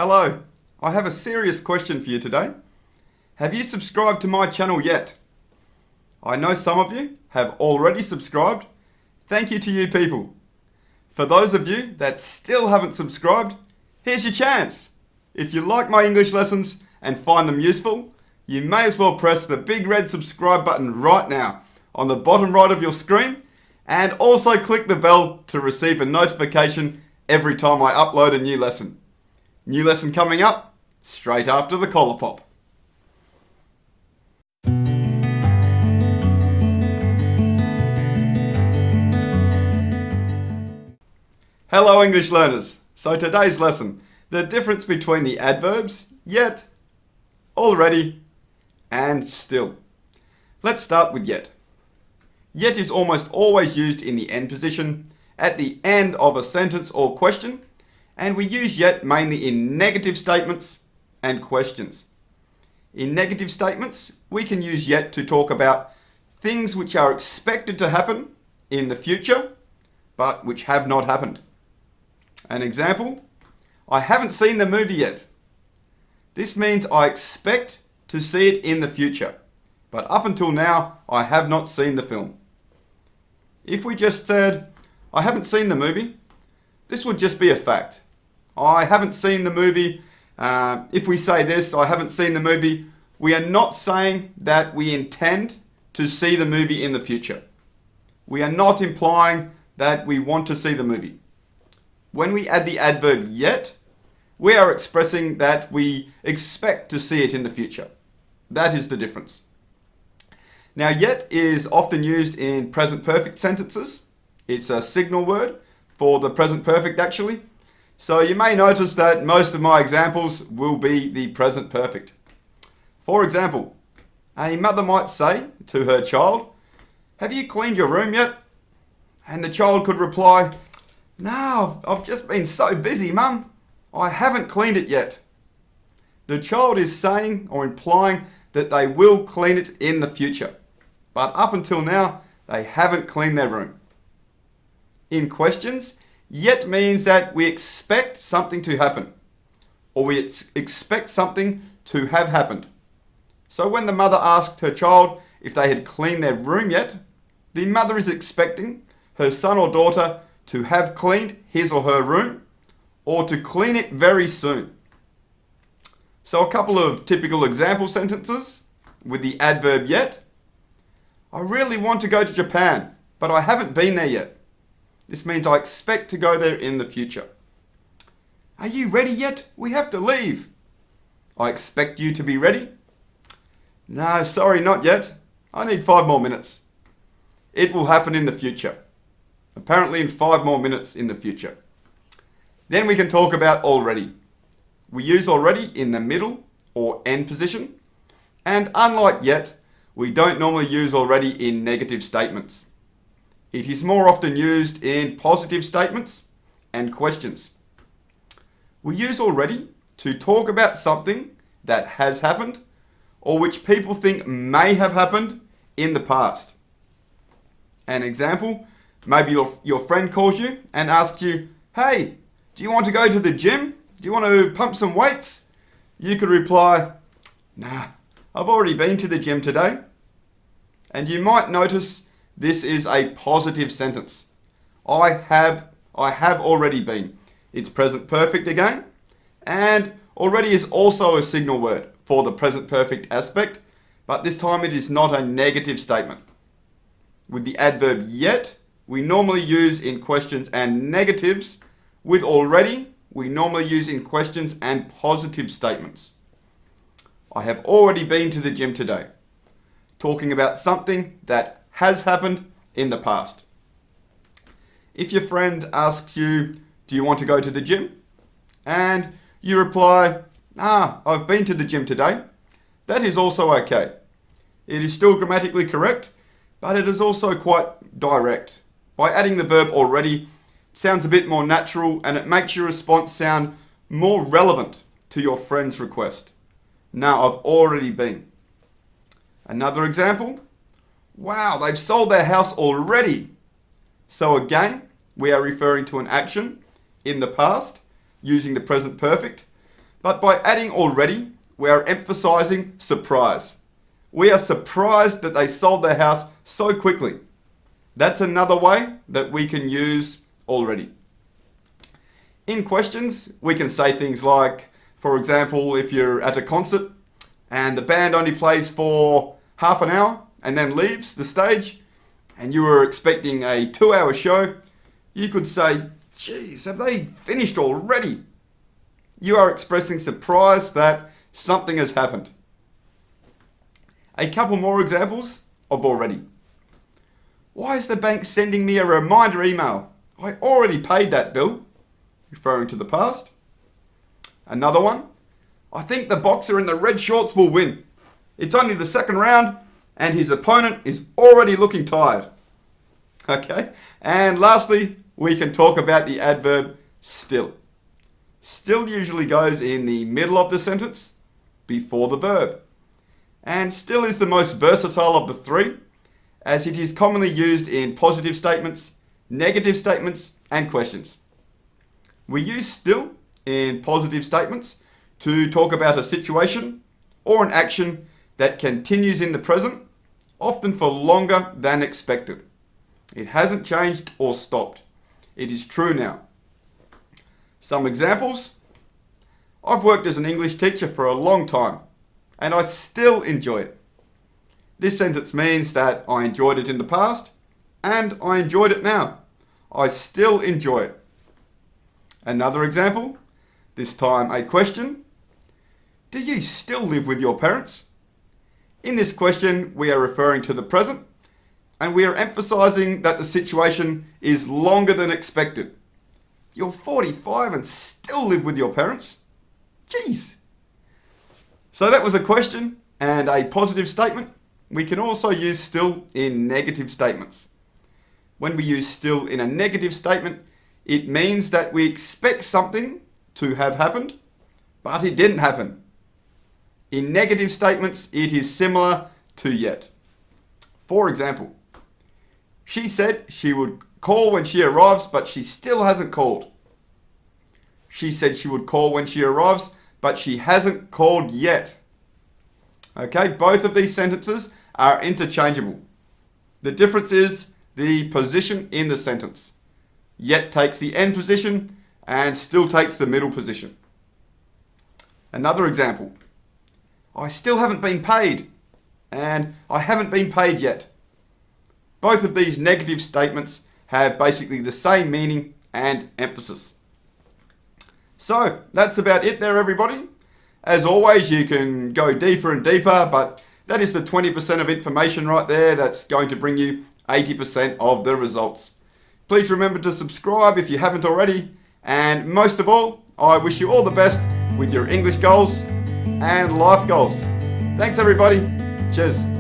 Hello, I have a serious question for you today. Have you subscribed to my channel yet? I know some of you have already subscribed. Thank you to you people. For those of you that still haven't subscribed, here's your chance. If you like my English lessons and find them useful, you may as well press the big red subscribe button right now on the bottom right of your screen, and also click the bell to receive a notification every time I upload a new lesson. New lesson coming up straight after the collar pop. Hello English learners. So today's lesson, the difference between the adverbs yet, already, and still. Let's start with yet. Yet is almost always used in the end position, at the end of a sentence or question, and we use yet mainly in negative statements and questions. In negative statements, we can use yet to talk about things which are expected to happen in the future, but which have not happened. An example, I haven't seen the movie yet. This means I expect to see it in the future, but up until now, I have not seen the film. If we just said, I haven't seen the movie, this would just be a fact. I haven't seen the movie. If we say this, I haven't seen the movie, we are not saying that we intend to see the movie in the future. We are not implying that we want to see the movie. When we add the adverb yet, we are expressing that we expect to see it in the future. That is the difference. Now, yet is often used in present perfect sentences. It's a signal word for the present perfect actually. So you may notice that most of my examples will be the present perfect. For example, a mother might say to her child, have you cleaned your room yet? And the child could reply, no, I've just been so busy, Mum. I haven't cleaned it yet. The child is saying or implying that they will clean it in the future. But up until now, they haven't cleaned their room. In questions, yet means that we expect something to happen, or we expect something to have happened. So when the mother asked her child if they had cleaned their room yet, the mother is expecting her son or daughter to have cleaned his or her room, or to clean it very soon. So a couple of typical example sentences with the adverb yet. I really want to go to Japan, but I haven't been there yet. This means I expect to go there in the future. Are you ready yet? We have to leave. I expect you to be ready. No, sorry, not yet. I need 5 more minutes. It will happen in the future. Apparently in 5 more minutes in the future. Then we can talk about already. We use already in the middle or end position. And unlike yet, we don't normally use already in negative statements. It is more often used in positive statements and questions. We use already to talk about something that has happened or which people think may have happened in the past. An example, maybe your friend calls you and asks you, hey, do you want to go to the gym? Do you want to pump some weights? You could reply, nah, I've already been to the gym today. And you might notice this is a positive sentence. I have already been. It's present perfect again. And already is also a signal word for the present perfect aspect, but this time it is not a negative statement. With the adverb yet, we normally use in questions and negatives. With already, we normally use in questions and positive statements. I have already been to the gym today. Talking about something that has happened in the past. If your friend asks you, do you want to go to the gym? And you reply, I've been to the gym today. That is also okay. It is still grammatically correct, but it is also quite direct. By adding the verb already, it sounds a bit more natural and it makes your response sound more relevant to your friend's request. Now, I've already been. Another example, wow, they've sold their house already. So again, we are referring to an action in the past using the present perfect, But by adding already, we are emphasizing surprise. We are surprised that they sold their house so quickly. That's another way that we can use already. In questions, we can say things like, for example, if you're at a concert and the band only plays for half an hour and then leaves the stage, and you were expecting a 2-hour show, you could say, geez, have they finished already? You are expressing surprise that something has happened. A couple more examples of already. Why is the bank sending me a reminder email? I already paid that bill, referring to the past. Another one. I think the boxer in the red shorts will win. It's only the second round and his opponent is already looking tired. Okay. And lastly, we can talk about the adverb still. Still usually goes in the middle of the sentence before the verb. And still is the most versatile of the three, as it is commonly used in positive statements, negative statements, and questions. We use still in positive statements to talk about a situation or an action that continues in the present, often for longer than expected. It hasn't changed or stopped. It is true now. Some examples. I've worked as an English teacher for a long time, and I still enjoy it. This sentence means that I enjoyed it in the past, and I enjoyed it now. I still enjoy it. Another example, this time a question. Do you still live with your parents? In this question, we are referring to the present, and we are emphasizing that the situation is longer than expected. You're 45 and still live with your parents? Jeez. So that was a question and a positive statement. We can also use still in negative statements. When we use still in a negative statement, it means that we expect something to have happened, but it didn't happen. In negative statements, it is similar to yet. For example, she said she would call when she arrives, but she still hasn't called. She said she would call when she arrives, but she hasn't called yet. Okay, both of these sentences are interchangeable. The difference is the position in the sentence. Yet takes the end position and still takes the middle position. Another example. I still haven't been paid, and I haven't been paid yet. Both of these negative statements have basically the same meaning and emphasis. So that's about it there, everybody. As always, you can go deeper and deeper, but that is the 20% of information right there that's going to bring you 80% of the results. Please remember to subscribe if you haven't already, and most of all, I wish you all the best with your English goals and life goals. Thanks, everybody. Cheers.